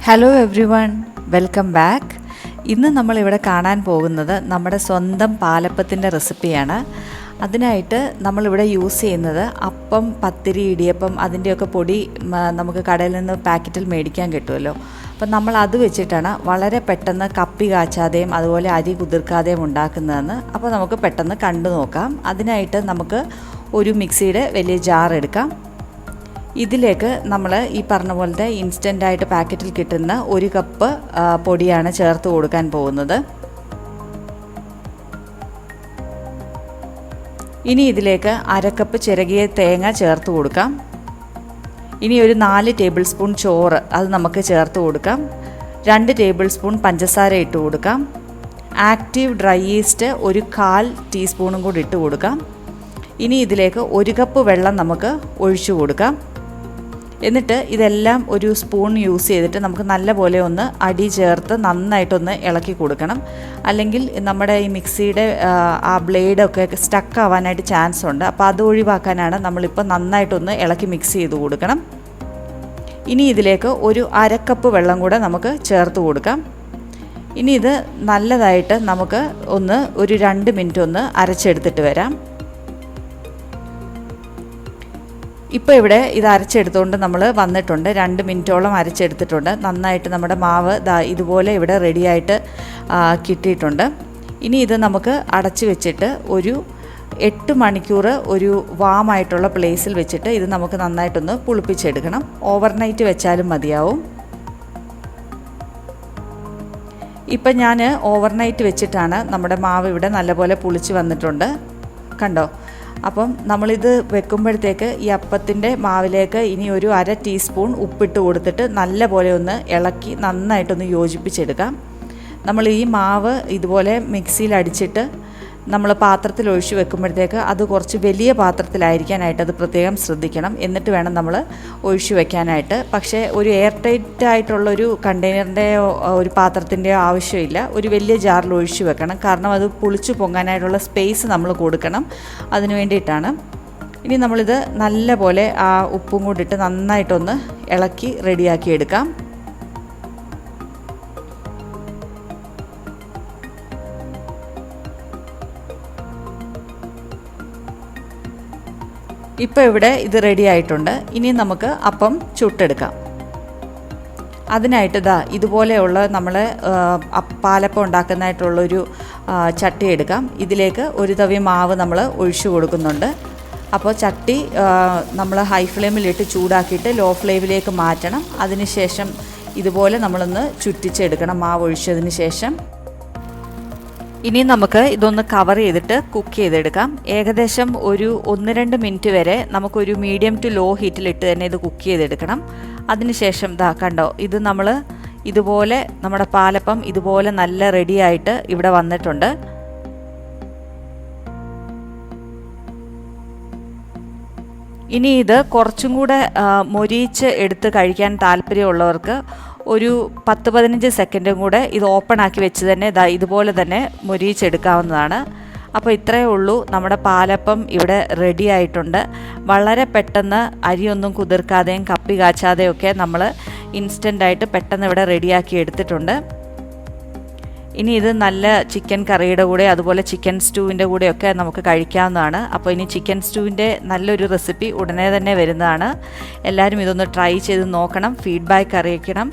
Hello every one, welcome back. ഇന്ന് നമ്മളിവിടെ കാണാൻ പോകുന്നത് നമ്മുടെ സ്വന്തം പാലപ്പത്തിൻ്റെ റെസിപ്പിയാണ്. അതിനായിട്ട് നമ്മളിവിടെ യൂസ് ചെയ്യുന്നത് അപ്പം, പത്തിരി, ഇടിയപ്പം അതിൻ്റെയൊക്കെ പൊടി നമുക്ക് കടയിൽ നിന്ന് പാക്കറ്റിൽ മേടിക്കാൻ കിട്ടുമല്ലോ. അപ്പം നമ്മൾ അത് വെച്ചിട്ടാണ് വളരെ പെട്ടെന്ന് കപ്പി കാച്ചാതെയും അതുപോലെ അരി കുതിർക്കാതെയും ഉണ്ടാക്കുന്നതെന്ന്. അപ്പോൾ നമുക്ക് പെട്ടെന്ന് കണ്ടു നോക്കാം. അതിനായിട്ട് നമുക്ക് ഒരു മിക്സിയുടെ വലിയ ജാർ എടുക്കാം. ഇതിലേക്ക് നമ്മൾ ഈ പറഞ്ഞ പോലത്തെ ഇൻസ്റ്റൻ്റായിട്ട് പാക്കറ്റിൽ കിട്ടുന്ന 1 കപ്പ് പൊടിയാണ് ചേർത്ത് കൊടുക്കാൻ പോകുന്നത്. ഇനി ഇതിലേക്ക് 1/2 കപ്പ് ചിരകിയ തേങ്ങ ചേർത്ത് കൊടുക്കാം. ഇനി ഒരു 4 ടേബിൾ സ്പൂൺ ചോറ് അത് നമുക്ക് ചേർത്ത് കൊടുക്കാം. 2 ടേബിൾ സ്പൂൺ പഞ്ചസാര ഇട്ട് കൊടുക്കാം. ആക്റ്റീവ് ഡ്രൈ ഈസ്റ്റ് ഒരു 1/4 ടീസ്പൂണും കൂടി ഇട്ട് കൊടുക്കാം. ഇനി ഇതിലേക്ക് 1 കപ്പ് വെള്ളം നമുക്ക് ഒഴിച്ചു കൊടുക്കാം. എന്നിട്ട് ഇതെല്ലാം ഒരു സ്പൂൺ യൂസ് ചെയ്തിട്ട് നമുക്ക് നല്ലപോലെ ഒന്ന് അടി ചേർത്ത് നന്നായിട്ടൊന്ന് ഇളക്കി കൊടുക്കണം. അല്ലെങ്കിൽ നമ്മുടെ ഈ മിക്സിയുടെ ആ ബ്ലേഡൊക്കെ സ്റ്റക്ക് ആവാനായിട്ട് ചാൻസ് ഉണ്ട്. അപ്പോൾ അത് ഒഴിവാക്കാനാണ് നമ്മളിപ്പോൾ നന്നായിട്ടൊന്ന് ഇളക്കി മിക്സ് ചെയ്ത് കൊടുക്കണം. ഇനി ഇതിലേക്ക് ഒരു 1/2 കപ്പ് വെള്ളം കൂടെ നമുക്ക് ചേർത്ത് കൊടുക്കാം. ഇനി ഇത് നല്ലതായിട്ട് നമുക്ക് ഒരു 2 മിനിറ്റ് ഒന്ന് അരച്ചെടുത്തിട്ട് വരാം. ഇപ്പോൾ ഇവിടെ ഇത് അരച്ചെടുത്തുകൊണ്ട് നമ്മൾ വന്നിട്ടുണ്ട്. 2 മിനിറ്റോളം അരച്ചെടുത്തിട്ടുണ്ട്. നന്നായിട്ട് നമ്മുടെ മാവ് ഇതുപോലെ ഇവിടെ റെഡിയായിട്ട് കിട്ടിയിട്ടുണ്ട്. ഇനി ഇത് നമുക്ക് അടച്ച് വെച്ചിട്ട് ഒരു 8 മണിക്കൂർ ഒരു വാമായിട്ടുള്ള പ്ലേസിൽ വെച്ചിട്ട് ഇത് നമുക്ക് നന്നായിട്ടൊന്ന് പുളിപ്പിച്ചെടുക്കണം. ഓവർനൈറ്റ് വെച്ചാലും മതിയാവും. ഇപ്പം ഞാൻ ഓവർനൈറ്റ് വെച്ചിട്ടാണ് നമ്മുടെ മാവ് ഇവിടെ നല്ലപോലെ പുളിച്ച് വന്നിട്ടുണ്ട്. കണ്ടോ? അപ്പം നമ്മളിത് വെക്കുമ്പോഴത്തേക്ക് ഈ അപ്പത്തിൻ്റെ മാവിലേക്ക് ഇനി ഒരു 1/2 ടീസ്പൂൺ ഉപ്പിട്ട് കൊടുത്തിട്ട് നല്ലപോലെ ഒന്ന് ഇളക്കി നന്നായിട്ടൊന്ന് യോജിപ്പിച്ചെടുക്കാം. നമ്മൾ ഈ മാവ് ഇതുപോലെ മിക്സിയിൽ അടിച്ചിട്ട് നമ്മൾ പാത്രത്തിൽ ഒഴിച്ച് വെക്കുമ്പോഴത്തേക്ക് അത് കുറച്ച് വലിയ പാത്രത്തിലായിരിക്കാനായിട്ട് അത് പ്രത്യേകം ശ്രദ്ധിക്കണം. എന്നിട്ട് വേണം നമ്മൾ ഒഴിച്ച് വെക്കാനായിട്ട്. പക്ഷേ ഒരു എയർ ടൈറ്റ് ആയിട്ടുള്ളൊരു കണ്ടെയ്നറിൻ്റെയോ ഒരു പാത്രത്തിൻ്റെയോ ആവശ്യമില്ല. ഒരു വലിയ ജാറിൽ ഒഴിച്ച് വെക്കണം. കാരണം അത് പുളിച്ച് പൊങ്ങാനായിട്ടുള്ള സ്പേസ് നമ്മൾ കൊടുക്കണം. അതിന് വേണ്ടിയിട്ടാണ്. ഇനി നമ്മളിത് നല്ലപോലെ ആ ഉപ്പും കൂടിയിട്ട് നന്നായിട്ടൊന്ന് ഇളക്കി റെഡിയാക്കി എടുക്കാം. ഇപ്പോൾ ഇവിടെ ഇത് റെഡി ആയിട്ടുണ്ട്. ഇനി നമുക്ക് അപ്പം ചുട്ടെടുക്കാം. അതിനായിട്ട് ഇതുപോലെയുള്ള നമ്മൾ പാലപ്പം ഉണ്ടാക്കുന്നതായിട്ടുള്ളൊരു ചട്ടി എടുക്കാം. ഇതിലേക്ക് ഒരു തവി മാവ് നമ്മൾ ഒഴിച്ചു കൊടുക്കുന്നുണ്ട്. അപ്പോൾ ചട്ടി നമ്മൾ ഹൈ ഫ്ലെയിമിലിട്ട് ചൂടാക്കിയിട്ട് ലോ ഫ്ലെയിമിലേക്ക് മാറ്റണം. അതിനുശേഷം ഇതുപോലെ നമ്മളൊന്ന് ചുറ്റിച്ചെടുക്കണം മാവ് ഒഴിച്ചതിന് ശേഷം. ഇനി നമുക്ക് ഇതൊന്ന് കവർ ചെയ്തിട്ട് കുക്ക് ചെയ്തെടുക്കാം. ഏകദേശം ഒരു 1-2 മിനിറ്റ് വരെ നമുക്കൊരു മീഡിയം ടു ലോ ഹീറ്റിലിട്ട് തന്നെ ഇത് കുക്ക് ചെയ്തെടുക്കണം. അതിനുശേഷം കണ്ടോ, ഇത് നമ്മൾ ഇതുപോലെ നമ്മുടെ പാലപ്പം ഇതുപോലെ നല്ല റെഡിയായിട്ട് ഇവിടെ വന്നിട്ടുണ്ട്. ഇനി ഇത് കുറച്ചും കൂടെ മൊരിയിച്ച് എടുത്ത് കഴിക്കാൻ താല്പര്യമുള്ളവർക്ക് ഒരു 10-15 സെക്കൻഡും കൂടെ ഇത് ഓപ്പൺ ആക്കി വെച്ച് തന്നെ ഇതുപോലെ തന്നെ മൊരിയിച്ചെടുക്കാവുന്നതാണ്. അപ്പോൾ ഇത്രയേ ഉള്ളൂ, നമ്മുടെ പാലപ്പം ഇവിടെ റെഡി ആയിട്ടുണ്ട്. വളരെ പെട്ടെന്ന് അരിയൊന്നും കുതിർക്കാതെയും കപ്പി കാച്ചാതെയൊക്കെ നമ്മൾ ഇൻസ്റ്റൻ്റായിട്ട് പെട്ടെന്ന് ഇവിടെ റെഡിയാക്കി എടുത്തിട്ടുണ്ട്. ഇനി ഇത് നല്ല ചിക്കൻ കറിയുടെ കൂടെ അതുപോലെ ചിക്കൻ സ്റ്റൂവിൻ്റെ കൂടെയൊക്കെ നമുക്ക് കഴിക്കാവുന്നതാണ്. അപ്പോൾ ഇനി ചിക്കൻ സ്റ്റൂവിൻ്റെ നല്ലൊരു റെസിപ്പി ഉടനെ തന്നെ വരുന്നതാണ്. എല്ലാവരും ഇതൊന്ന് ട്രൈ ചെയ്ത് നോക്കണം, ഫീഡ്ബാക്ക് അറിയിക്കണം.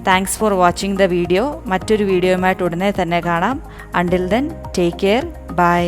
Thanks for watching the video. മറ്റൊരു വീഡിയോയുമായിട്ട് ഉടനെ തന്നെ കാണാം. Until then, take care, by.